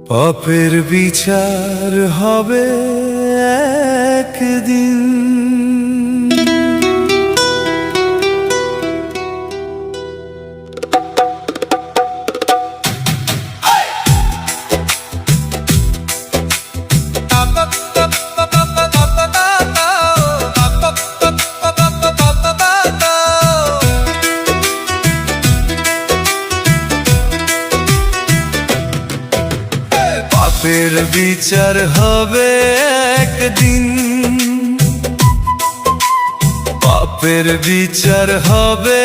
পাপের বিচার হবে একদিন। পাপের বিচার হবে একদিন, পাপের বিচার হবে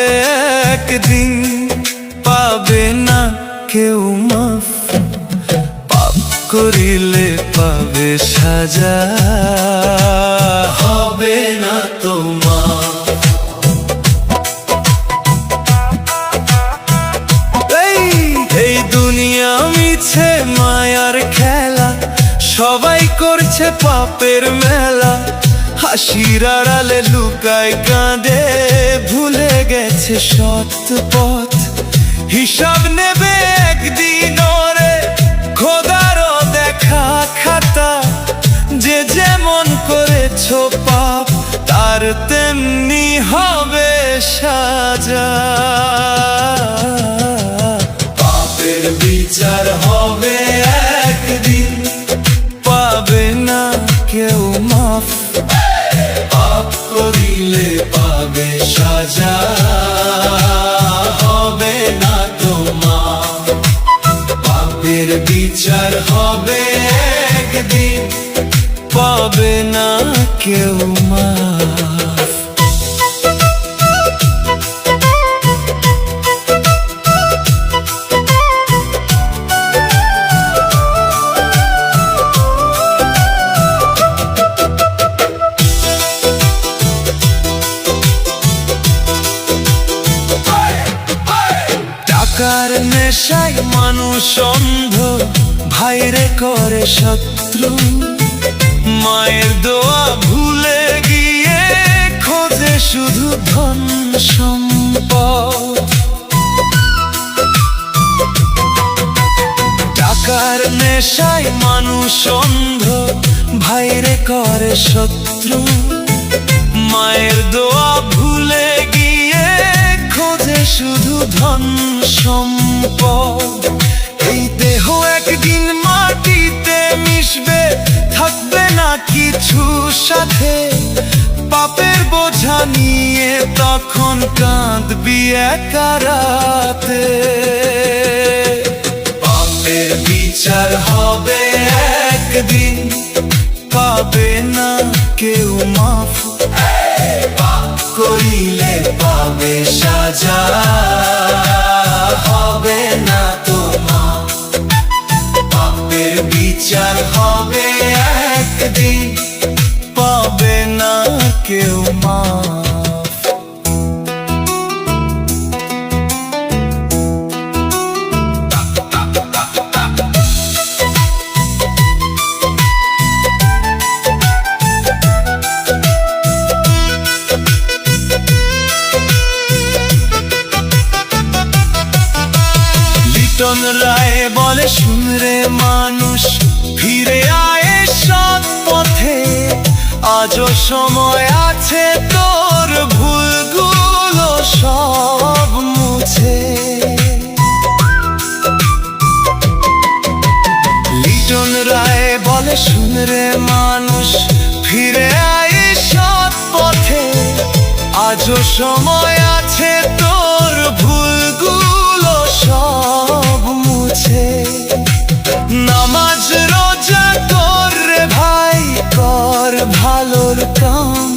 একদিন। পাবে না কেউ মাফ, পাপ করিলে পাবে সাজা, হবে না তোমার। এই দুনিয়া মিছে মায়ার খেলা, সবাই করছে পাপের মেলা। হাসির আড়ালে লুকায় কাঁদে, ভুলে গেছে সৎ পথ। হিসাব নেবে একদিন ওরে খোদারও দেখা খাতা। যে যেমন করেছো পাপ, তার তেমনি হবে সাজা। পাপের বিচার হবে একদিন, পাবে না কেউ মাফ, পাপ করিলে পাবে সাজা, হবে না তোমার। পাপের বিচার হবে একদিন, পাবে না কেউ মাফ। টাকার নেশায় মানুষ অন্ধ, ভাইরে করে শত্রু। মায়ের দোয়া ভুলে গিয়ে খোঁজে শুধু ধন সম্পদ। টাকার নেশায় মানুষ অন্ধ, ভাইরে করে শত্রু। মায়ের দোয়া ভুলে গিয়ে খোঁজে শুধু ধন সম্পদ। এই দেহ একদিন মাটিতে মিশবে, থাকবে না কিছু সাথে। পাপের বোঝা নিয়ে তখন কাঁদবি একা রাতে। পাপের বিচার হবে একদিন, পাবে না কেউ মাফ, পাপ করিলে পাবে সাজা, হবে না তোমার। পাপের বিচার হবে একদিন, পাবে না কেউ মাফ। লিটন রায় বলে, শুনরে মানুষ ফিরে আয় সৎ পথে। আজও সময় আছে তোর ভুলগুলো সব মুছে। লিটন রায় বলে, শুনরে মানুষ ফিরে আয় সৎ পথে। আজও সময় আছে তোর ভুলগুলো সব মুছে। নামাজ রোজা কর রে ভাই, কর ভালোর কাম।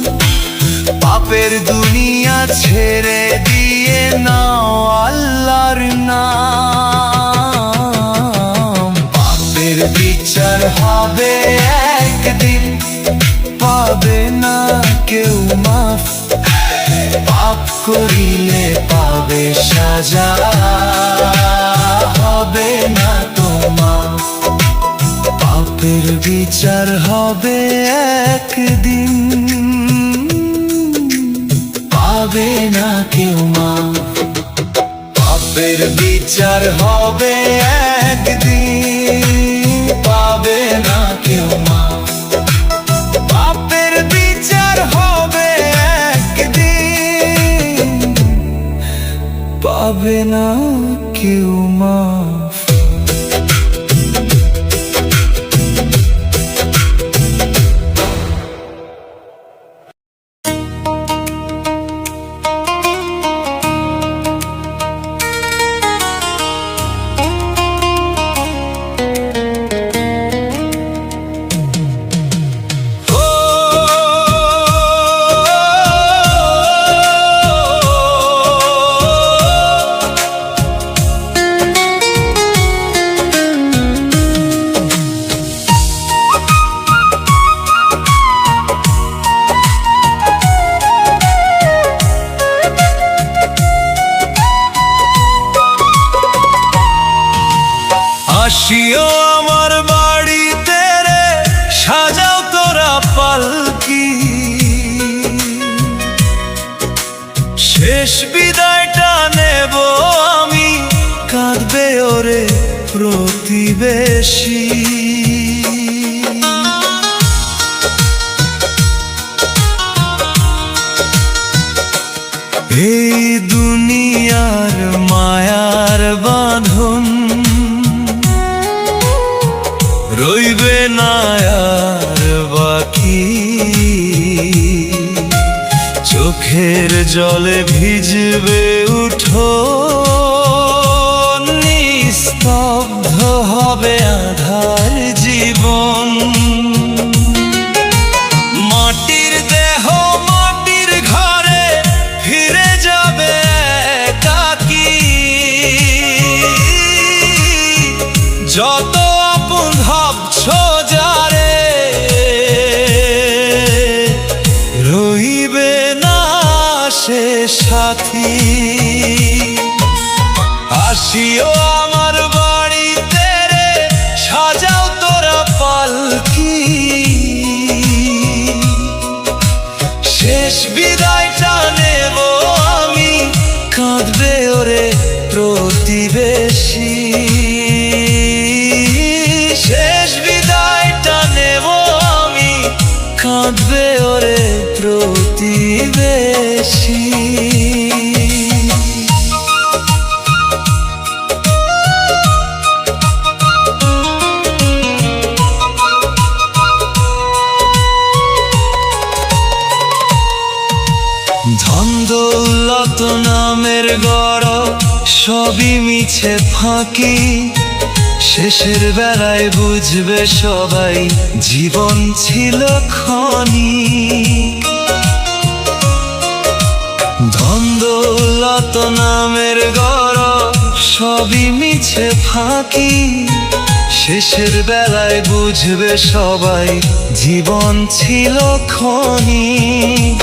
পাপের দুনিয়া ছেড়ে দিয়ে নাও আল্লাহর নাম। পাপের বিচার হবে একদিন, পাবে না কেউ মাফ, পাপ করিলে পাবে সাজা, হবে না তোমার। পাপের বিচার হবে একদিন, পাবে না কেউ মাফ। পাপের বিচার হবে একদিন। পাবে না কেউ মাফ। পাপের বিচার হবে একদিন, পাবে না কেউ মাফ। আসিও আমার বাড়িতে রে, সাজাও তোরা পালকি। শেষ বিদায়টা নেব আমি, কাঁদবে ওরে প্রতিবেশী। এই দুনিয়ার মায়ার বাঁধন রইবে না আর বাকি। চোখের জলে ভিজবে উঠোন, নিস্তব্ধ হবে আঁধার জীবন। মাটির দেহ মাটির ঘরে ফিরে যাবে একাকী। যত আপন ভাবছো যারে, রইবে না সে সাথী। আসিও আমার বাড়িতে রে, সাজাও তোরা পালকি। শেষ বিদায়টা নেব আমি, কাঁদবে ওরে প্রতিবেশী। শেষ বিদায়টা নেব আমি, কাঁদবে ওরে প্রতিবেশী। ধন দৌলত নামের গড় সবই মিছে ফাঁকি। শেষের বেলায় বুঝবে সবাই জীবন ছিল ক্ষণিক। ধন দৌলত নামের গড় সবই মিছে ফাঁকি। শেষের বেলায় বুঝবে সবাই জীবন ছিল ক্ষণিক।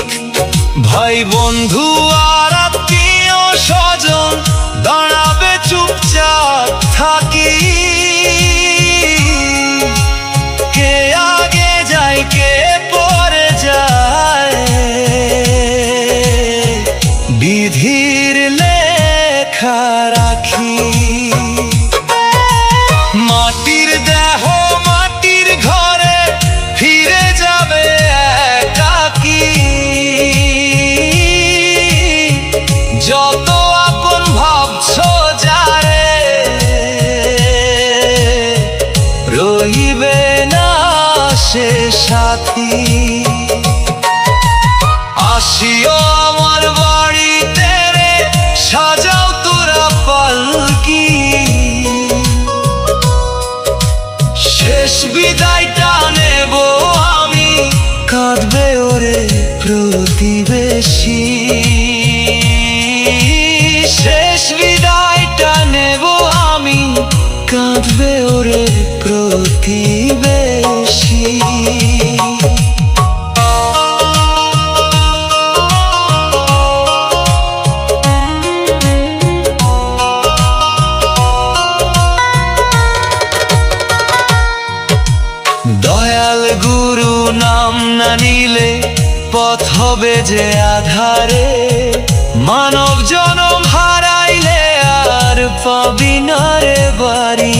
ভাই বন্ধু আর আত্মীয় স্বজন দাঁড়াবে চুপচাপ থাকি। কে আগে যায় কে পরে যায়, বিধির লেখা রাখি। মাটির দেহ মাটির ঘরে ফিরে যাবে একাকী। যত আপন ভাবছো যারে, রইবে না সে সাথী। আসিও আমার বাড়িতে রে, সাজাও তোরা পালকি। শেষ বিদায়টা নেব আমি, কাঁদবে ওরে প্রতিবেশী। শেষ বিদায়টা নেব আমি, কাঁদবে ওরে প্রতিবেশী। দয়াল গুরু নাম না নিলে পথ হবে যে আধারে। মানব জনম হারাইলে আর পাবি না রে বাড়ি।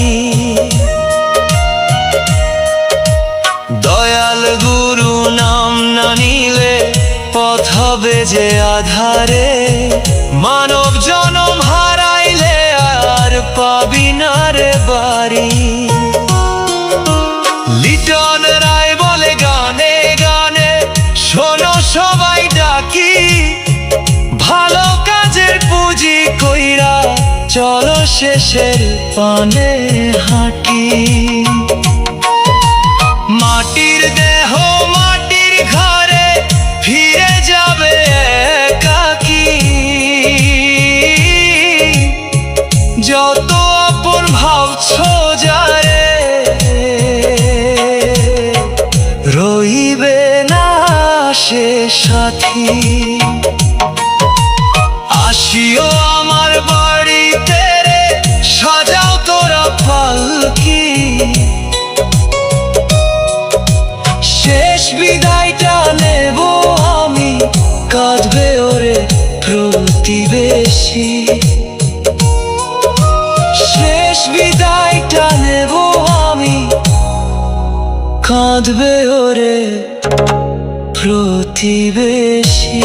চলো শেষের পানে হাঁটি। মাটির দেহ মাটির ঘরে ফিরে যাবে একাকী। যত আপন ভাবছো যারে রইবে না সে সাথী। আসিও আমার বাড়িতে রে সাজাও তোরা পালকি। শেষ বিদায়টা নেব আমি, কাঁদবে ওরে প্রতিবেশী। শেষ বিদায়টা নেব আমি, কাঁদবে ওরে প্রতিবেশী।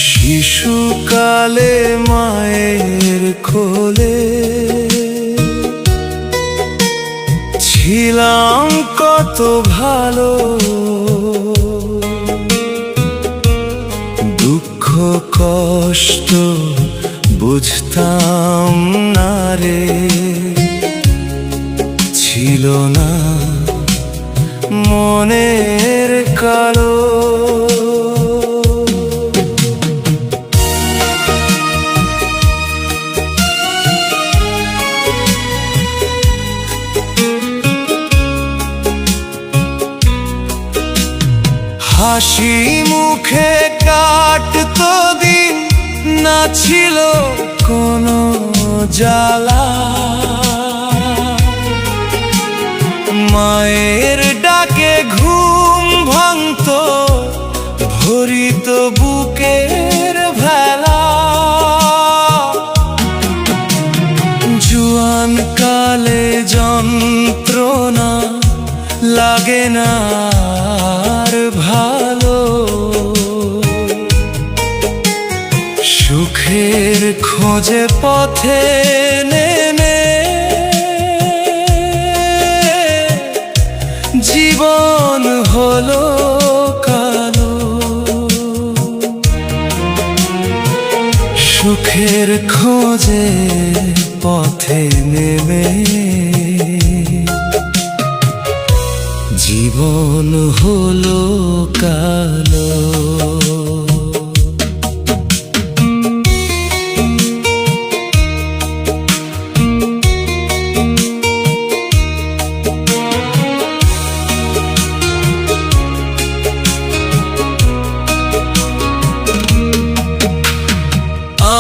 শিশুকালে মায়ের কোলে ছিলাম কত ভালো, দুঃখ কষ্ট বুঝতাম না রে। ছিল না মনের কালো, হাসি মুখে কাটতো দিন, না ছিল কোনো জ্বালা। মায়ের ডাকে ঘুম ভাঙতো, ভরিত বুকের ভেলা। জুয়ান কালে যন্ত্রণা লাগে না আর ভালো, সুখের খোঁজে পথে নেমে জীবন হলো কালো। সুখের খোঁজে পথে নেমে জীবন হলো কালো।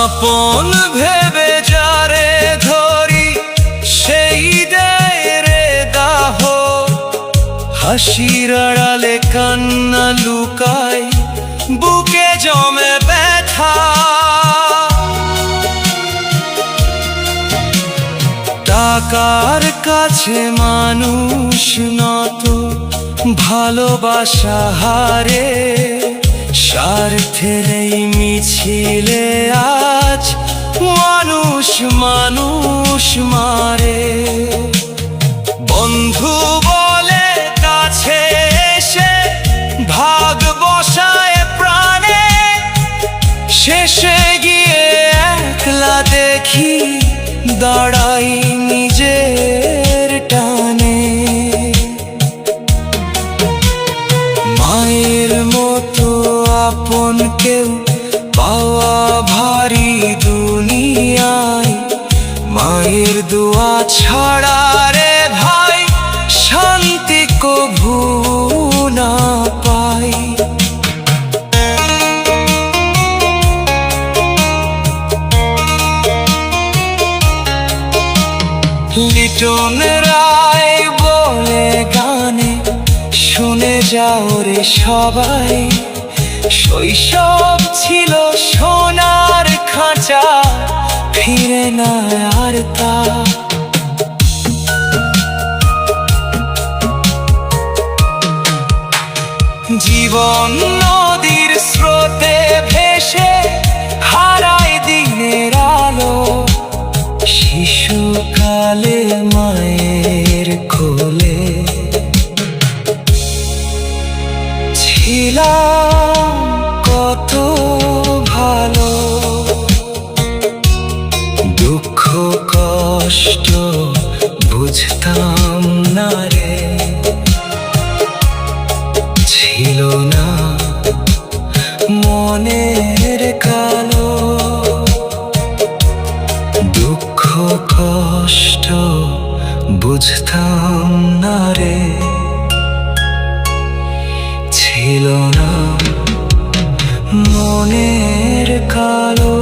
আপন ভেবে যারে ধরি সেই দেয় রে দাহ, হাসির আড়ালে কান্না লুকায়, বুকে জমে ব্যথা। টাকার কাছে মানুষ নত, ভালোবাসা হারে। স্বার্থের এই মিছিলে আজ মানুষ মানুষ মারে। বন্ধু বলে কাছে এসে ভাগ বসায় প্রাণে, শেষে গিয়ে একলা দেখি দাঁড়াই নিজের টানে। মায়ের মতো আপন কেউ পাওয়া ভারী দুনিয়ায়, মায়ের দোয়া ছাড়া রে ভাই শান্তি কভু না পাই। লিটন রায় বলে গানে শুনে যাও রে সবাই, শৈশব ছিল সোনার খাঁচা, ফিরে না আর তা। জীবন নদীর স্রোতে ভেসে হারায় দিনের আলো, শিশুকালে মায়ের কোলে ছিলাম কত ভালো। দুঃখ কষ্ট বুঝতাম না রে, ছিল না মনের কালো। দুঃখ কষ্ট বুঝতাম না রে, ছিল না মনের কালো।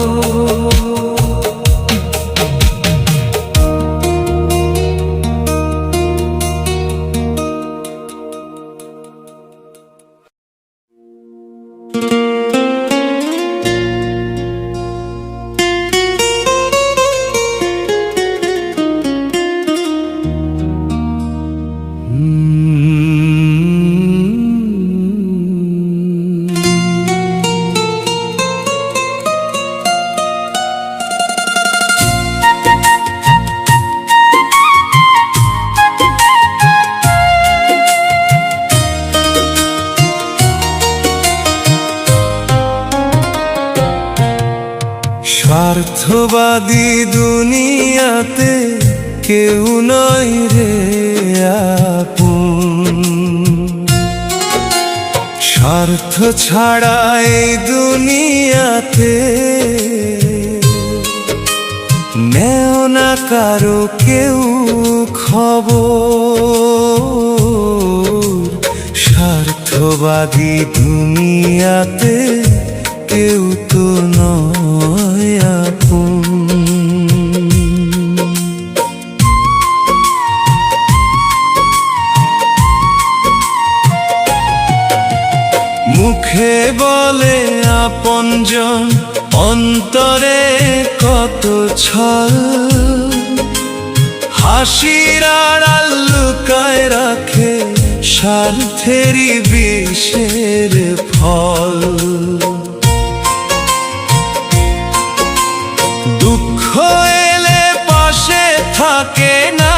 স্বার্থবাদী দুনিয়াতে কেউ নয় রে আপন, স্বার্থ ছাড়া এই দুনিয়াতে নেও না কারো কেউ খবর। স্বার্থবাদী দুনিয়াতে কেউ তো নয় আপন। মুখে বলে আপনজন, অন্তরে কত ছল, হাসির আড়াল লুকায় রাখে স্বার্থেরই বিষের ফল। দুঃখ এলে পাশে থাকে না,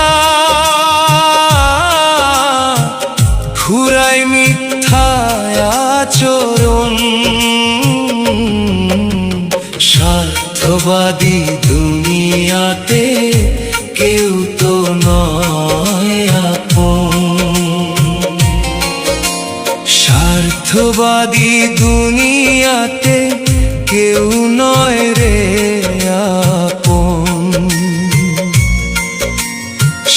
ঘুরায় মিথ্যায় আচরণ। স্বার্থবাদী দুনিয়াতে কেউ তো নয় আপন। স্বার্থবাদী দুনিয়াতে কেউ নয় রে আপন।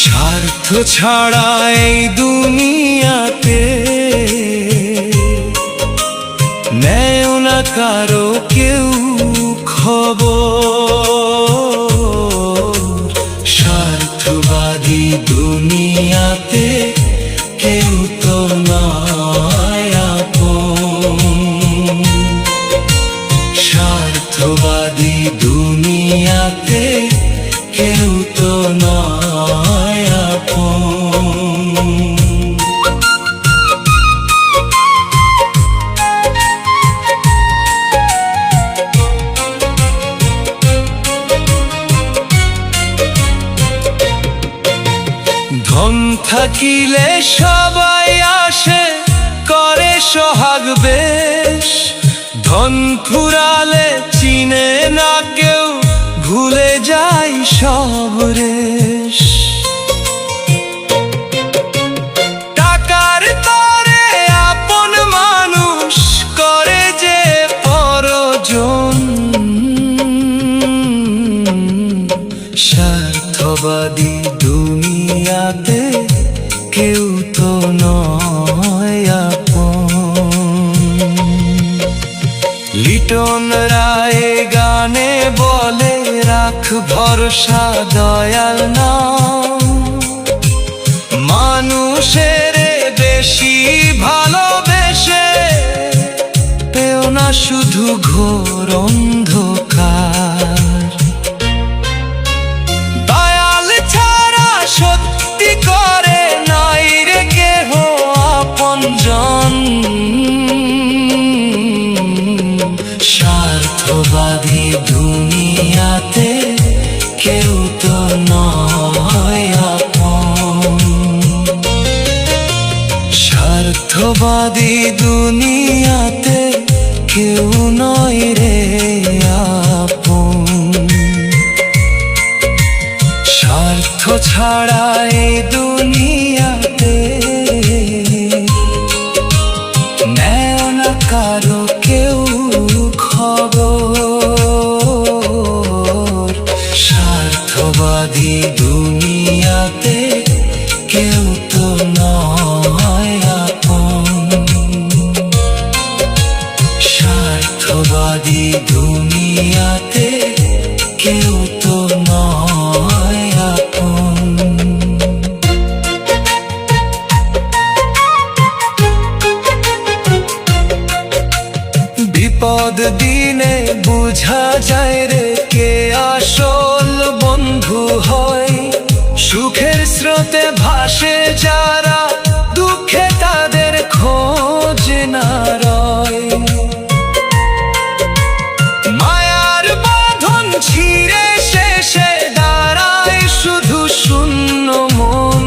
স্বার্থ ছাড়া এই দুনিয়াতে নেও না কারো কেউ খবর। স্বার্থবাদী দুনিয়াতে কেউ তো নয় আপন। স্বার্থবাদী দুনিয়াতে কেউ তো নয় আপন। ধন থাকিলে সবাই আসে করে সোহাগ বেশ, ধন ফুরালে চিনে না কেউ, ভুলে যায় সব রেশ। টাকার তরে আপন মানুষ করে যে পরজন। স্বার্থবাদী দুনিয়াতে কেউ তো নয় আপন। লিটন রায় গানে বলে রাখ ভরসা দয়াল নাম, মানুষের বেশি ভালো শুধু ঘোর অন্ধকার। দয়াল ছাড়া সত্যি করে নাই রে কেহ আপনজন। স্বার্থবাদী দুনিয়াতে কেউ তো নয় আপন। স্বার্থবাদী দুনিয়াতে কেউ নয় রে আপন। স্বার্থ ছাড়া এই দুনিয়াতে নেয় না কারো কেউ খবর। স্বার্থবাদী দুনিয়াতে কেউ তো নয় আপন। স্বার্থবাদী দুনিয়াতে কেউ তো নয় আপন। বিপদ দিনে বুঝা যায় রে কে আসল বন্ধু হয়। সুখের স্রোতে ভাসে যারা, দুঃখে তাদের খোঁজ না রয়। মায়ার বাঁধন ছিঁড়ে শেষে দাঁড়ায় শুধু শূন্য মন।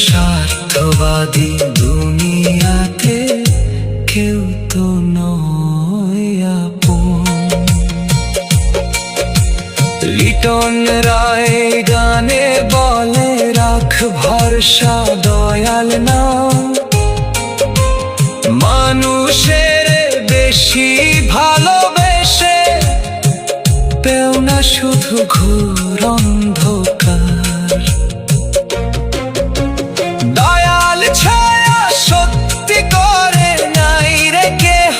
স্বার্থবাদী দুনিয়াতে কেউ তো নয় আপন। লিটন রায় গানে বলে রাখ ভরসা দয়াল না। মানুষের বেশি ভালোবেসে পেও না শুধু ঘোর অন্ধকার। দয়াল ছায়া সত্যি করে নাই রে কেহ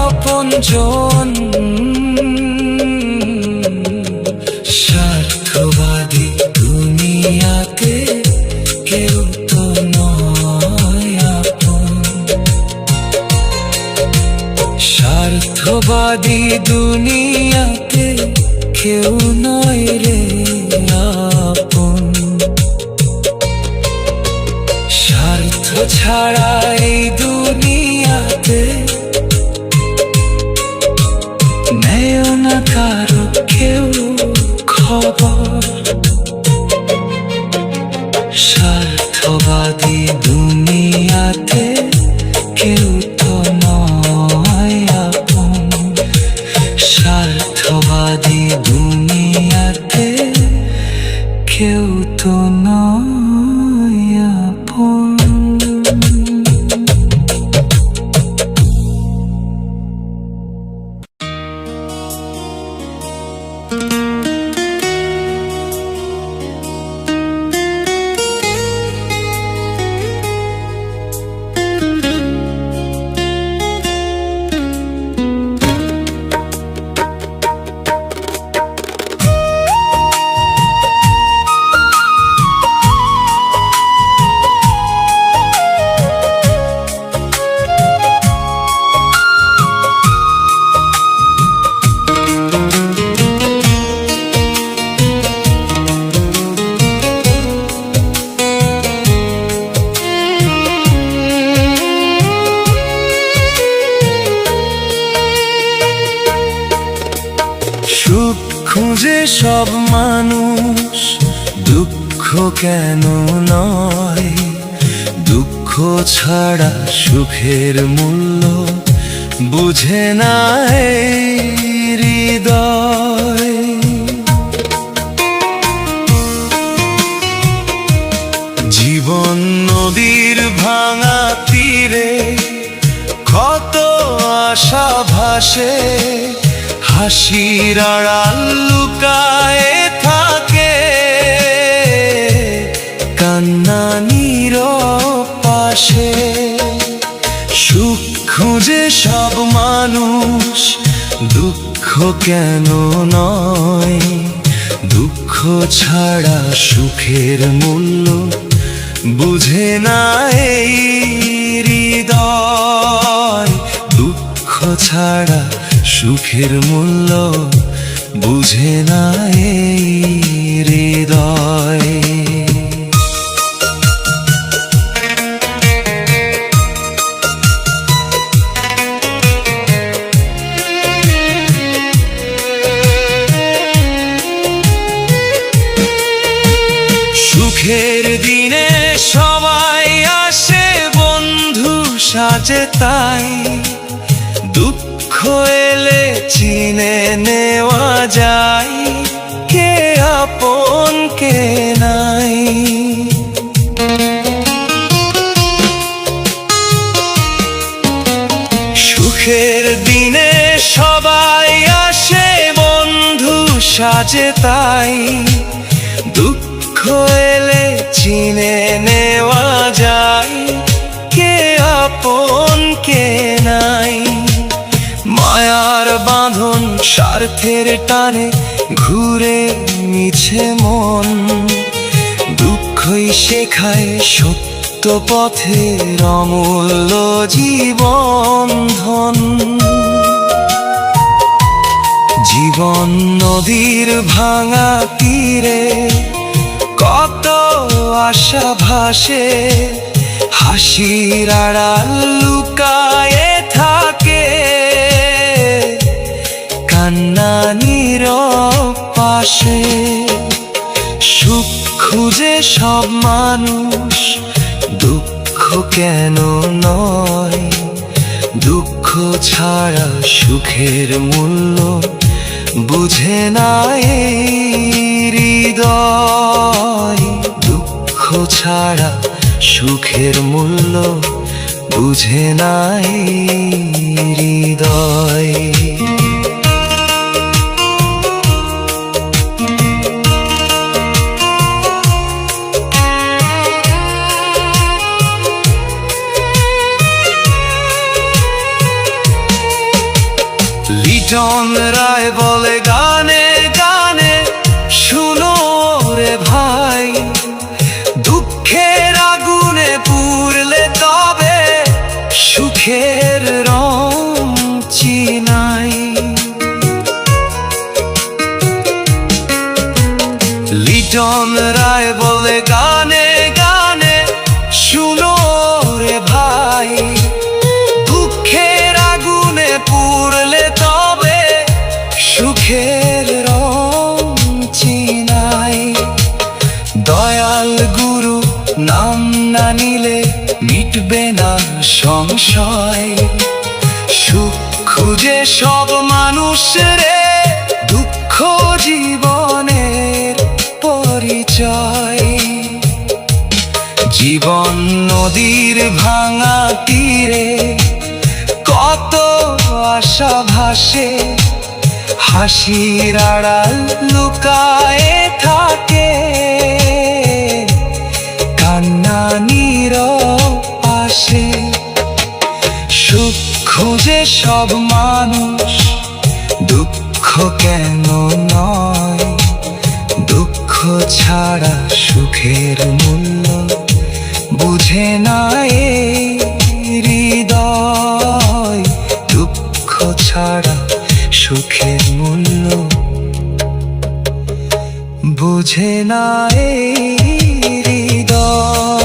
আপনজন। স্বার্থবাদী দুনিয়াতে কেউ তো নয় আপন। স্বার্থবাদী দুনিয়াতে কেউ নয় রে আপন। স্বার্থ ছাড়া এই দুনিয়াতে নেয় না কারো কেউ খবর। স্বার্থবাদী দুনিয়াতে কেউ তো নয় আপন। স্বার্থবাদী দুনিয়াতে কেউ তো নয় আপন। সুখ খুঁজে সব মানুষ, দুঃখ কেন নয়? দুঃখ ছাড়া সুখের মূল্য বুঝে না এই হৃদয়। জীবন নদীর ভাঙা তীরে কত আশা ভাসে, হাসির আড়াল লুকায়ে থাকে কান্না নীরব পাশে। সুখ খুঁজে সব মানুষ, দুঃখ কেন নয়? দুঃখ ছাড়া সুখের মূল্য বুঝে না এই হৃদয়। ছাড়া সুখের মূল্য বুঝে না এই হৃদয়। সুখের দিনে সবাই আসে বন্ধু সাজে, তাই দুঃখ এলে চিনে নেওয়া যায় কে আপন কে নাই। সুখের দিনে সবাই আসে বন্ধু সাজে, তাই দুঃখ এলে চিনে নেওয়া যায় কে আপন কে নাই। মায়ার বাঁধন স্বার্থের টানে ঘুরে মিছে মন, দুঃখই শেখায় সত্য পথের অমূল্য জীবন ধন। জীবন নদীর ভাঙা তীরে কত আশা ভাসে, হাসির আড়াল লুকায়ে থাকে কান্না নীরব পাশে। সুখ খুঁজে সব মানুষ, দুঃখ কেন নয়? দুঃখ ছাড়া সুখের মূল্য বুঝে না এই হৃদয়। দুঃখ ছাড়া সুখের মূল্য বুঝে না এই হৃদয়। লিটন রায় বলে গানে গানে, শুনো রে ভাই, দুঃখের আগুনে পুড়লে তবে সুখের রং চিনাই। লিটন রায় বলে গানে গানে, শুনো রে ভাই, দুঃখের আগুনে পুড়লে তবে সুখের রং চিনাই। দয়াল গুরু নাম না নিলে মিটবে না সংশয়, সুখ খুঁজে সব মানুষ রে দুঃখ জীবনের পরিচয়। জীবন নদীর ভাঙা তীরে কত আশা ভাসে, হাসির আড়াল লুকায়ে থাকে কান্না নীরব পাশে। সুখ খুঁজে সব মানুষ, দুঃখ কেন নয়? দুঃখ ছাড়া সুখের মূল্য বুঝে না এই হৃদয়। দুঃখ ছাড়া সুখের মূল্য বুঝে না এই হৃদয়।